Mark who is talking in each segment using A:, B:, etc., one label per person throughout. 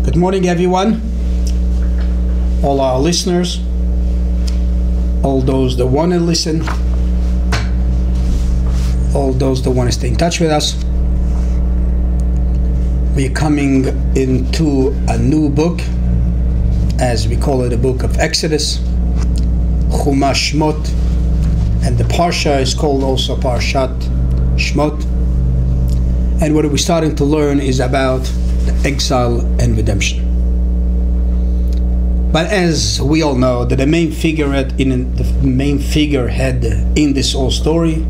A: Good morning, everyone, all our listeners, all those that want to listen, all those that want to stay in touch with us. We're coming into a new book, as we call it, a book of Exodus, Chumash Shemot, and the Parsha is called also Parshat Shemot. And what we're starting to learn is about the exile and redemption. But as we all know, that the main figurehead in this whole story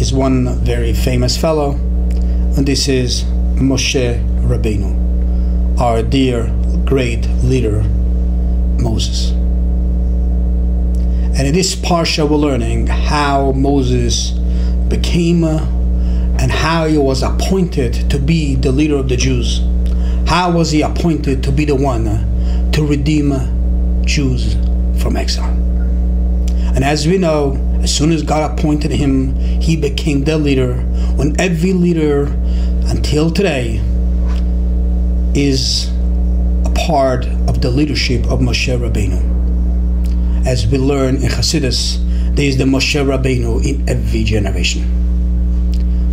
A: is one very famous fellow, and this is Moshe Rabbeinu, our dear great leader Moses. And in this parsha we're learning how Moses became and how he was appointed to be the leader of the Jews. How was he appointed to be the one to redeem Jews from exile? And as we know, as soon as God appointed him, he became the leader, when every leader until today is a part of the leadership of Moshe Rabbeinu. As we learn in Chassidus, there is the Moshe Rabbeinu in every generation.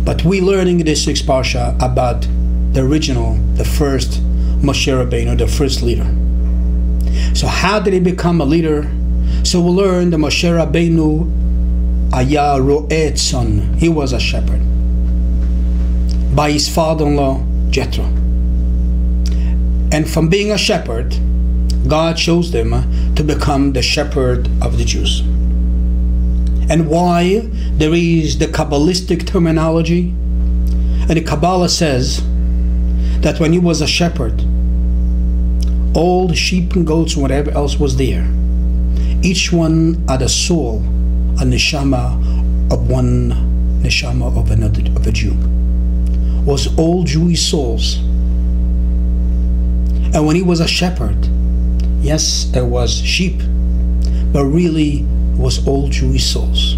A: But we learning in this sixth parsha about the original, the first Moshe Rabbeinu, the first leader. So how did he become a leader? So we learn the Moshe Rabbeinu Aya Ro'et son. He was a shepherd by his father-in-law Jethro. And from being a shepherd, God chose them to become the shepherd of the Jews. And why? There is the Kabbalistic terminology, and the Kabbalah says that when he was a shepherd, all the sheep and goats and whatever else was there, each one had a soul, a neshama of one neshama of another, of a Jew, was all Jewish souls. And when he was a shepherd, yes, there was sheep, but really was all Jewish souls.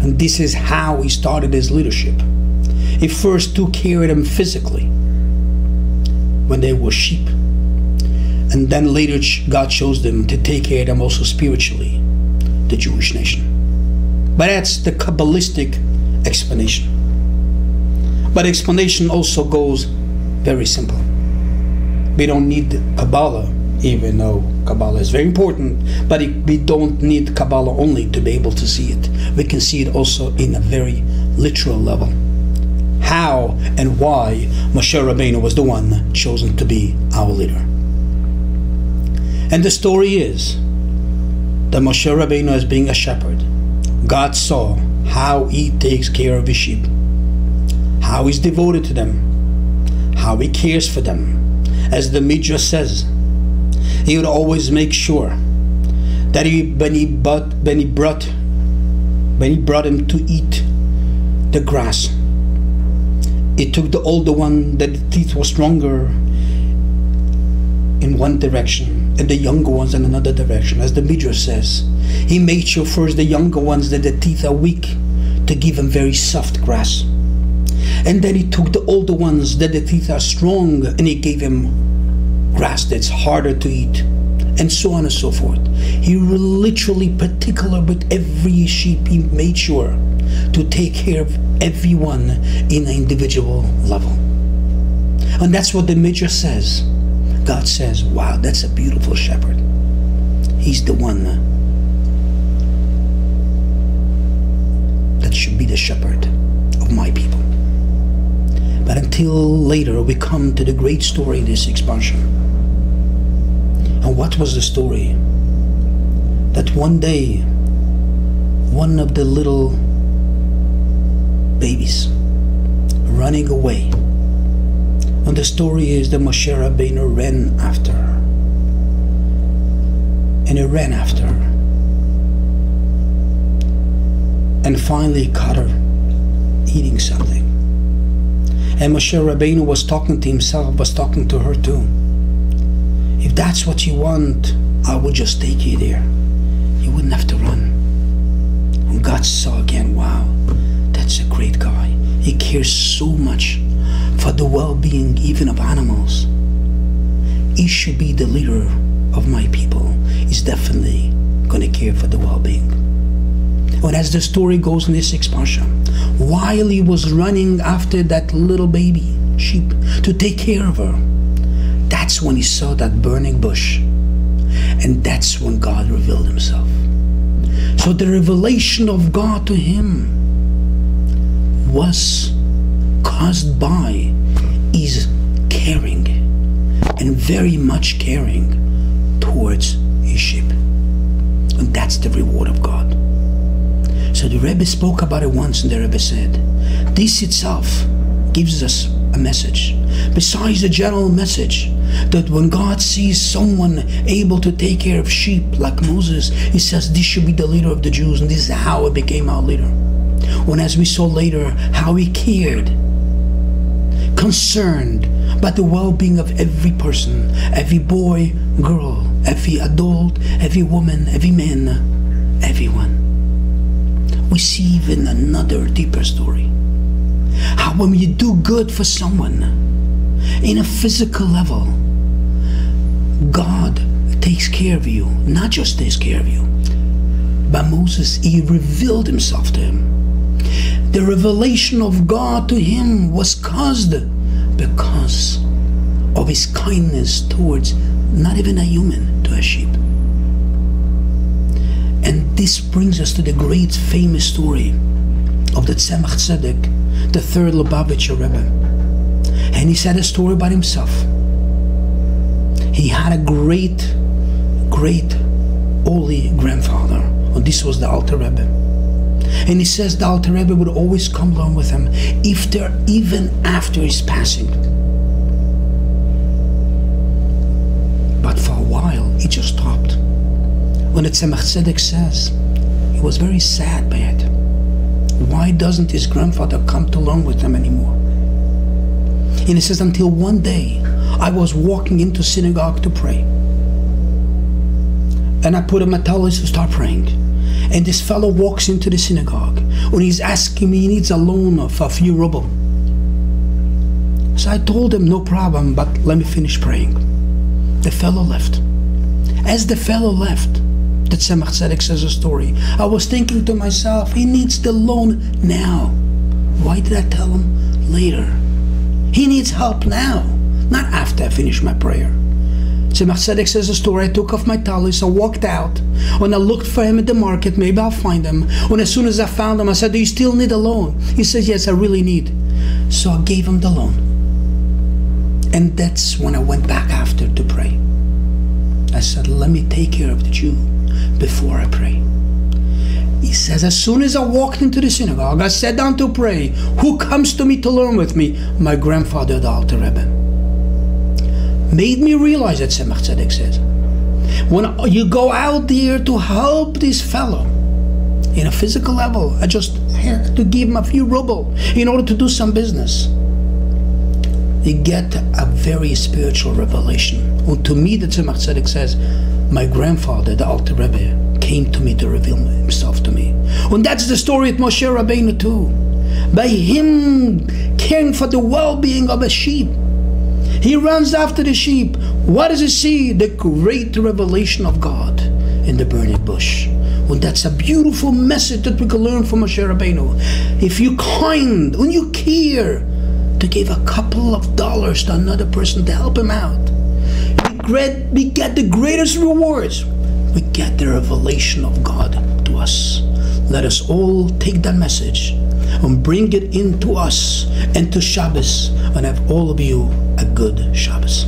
A: And this is how he started his leadership. He first took care of them physically when they were sheep, and then later God chose them to take care of them also spiritually, the Jewish nation. But that's the Kabbalistic explanation. But explanation also goes very simple. We don't need Kabbalah, even though Kabbalah is very important, but we don't need Kabbalah only to be able to see it. We can see it also in a very literal level. How and why Moshe Rabbeinu was the one chosen to be our leader. And the story is that Moshe Rabbeinu, as being a shepherd, God saw how he takes care of his sheep, how he's devoted to them, how he cares for them. As the Midrash says, he would always make sure that when he brought him to eat the grass, he took the older one that the teeth were stronger in one direction and the younger ones in another direction. As the Midrash says, he made sure first the younger ones that the teeth are weak to give them very soft grass, and then he took the older ones that the teeth are strong and he gave him grass that's harder to eat, and so on and so forth. He was literally particular with every sheep. He made sure to take care of everyone in an individual level. And that's what the Midrash says. God says, wow, that's a beautiful shepherd. He's the one that should be the shepherd of my people. But until later we come to the great story in this expansion. And what was the story? That one day, one of the little babies running away. And the story is that Moshe Rabbeinu ran after her. And he ran after her. And finally caught her eating something. And Moshe Rabbeinu was talking to himself, was talking to her too. If that's what you want, I will just take you there. You wouldn't have to run. And God saw again, wow, that's a great guy. He cares so much for the well-being even of animals. he should be the leader of my people, he's definitely going to care for the well-being. And as the story goes in this expansion, while he was running after that little baby sheep to take care of her, that's when he saw that burning bush. And that's when God revealed himself. So the revelation of God to him was caused by his caring, and very much caring towards his sheep. And that's the reward of God. So the Rebbe spoke about it once, and the Rebbe said, this itself gives us a message. Besides the general message that when God sees someone able to take care of sheep like Moses, he says this should be the leader of the Jews, and this is how he became our leader. When, as we saw later, how he cared, concerned about the well-being of every person, every boy, girl, every adult, every woman, every man, everyone. We see even another deeper story. How when you do good for someone in a physical level, God takes care of you, not just takes care of you. But Moses, he revealed himself to him. The revelation of God to him was caused because of his kindness towards not even a human, to a sheep. And this brings us to the great famous story of the Tzemach Tzedek, the third Lubavitcher Rebbe. And he said a story about himself. He had a great holy grandfather, and this was the Alter Rebbe. And he says the Alter Rebbe would always come along with him even after his passing. But for a while, he just stopped. When the Tzemach Tzedek says, he was very sad by it. Why doesn't his grandfather come to learn with him anymore? And he says, until one day, I was walking into synagogue to pray. And I put on my talis to start praying. And this fellow walks into the synagogue, and he's asking me, he needs a loan of a few ruble. So I told him, no problem, but let me finish praying. The fellow left. As the fellow left, the Tzemach Tzedek says a story. I was thinking to myself, he needs the loan now. Why did I tell him later? He needs help now, not after I finish my prayer. Tzemach Tzedek says a story. I took off my talis, I walked out, and I looked for him at the market. Maybe I'll find him. And as soon as I found him, I said, do you still need a loan? He says, yes, I really need. So I gave him the loan. And that's when I went back after to pray. I said, let me take care of the Jew before I pray. He says, as soon as I walked into the synagogue, I sat down to pray. Who comes to me to learn with me? My grandfather, the Alter Rebbe. Made me realize that, Tzemach Tzedek says, when you go out there to help this fellow in a physical level, I just had to give him a few ruble in order to do some business. You get a very spiritual revelation. And to me, the Tzemach Tzedek says, my grandfather, the Alter Rebbe, came to me to reveal himself to me. And that's the story of Moshe Rabbeinu too. By him caring for the well-being of a sheep, he runs after the sheep. What does he see? The great revelation of God in the burning bush. And that's a beautiful message that we can learn from Moshe Rabbeinu. If you're kind, when you care, to give a couple of dollars to another person to help him out, we get the greatest rewards. We get the revelation of God to us. Let us all take that message and bring it into us and to Shabbos, and have all of you a good Shabbos.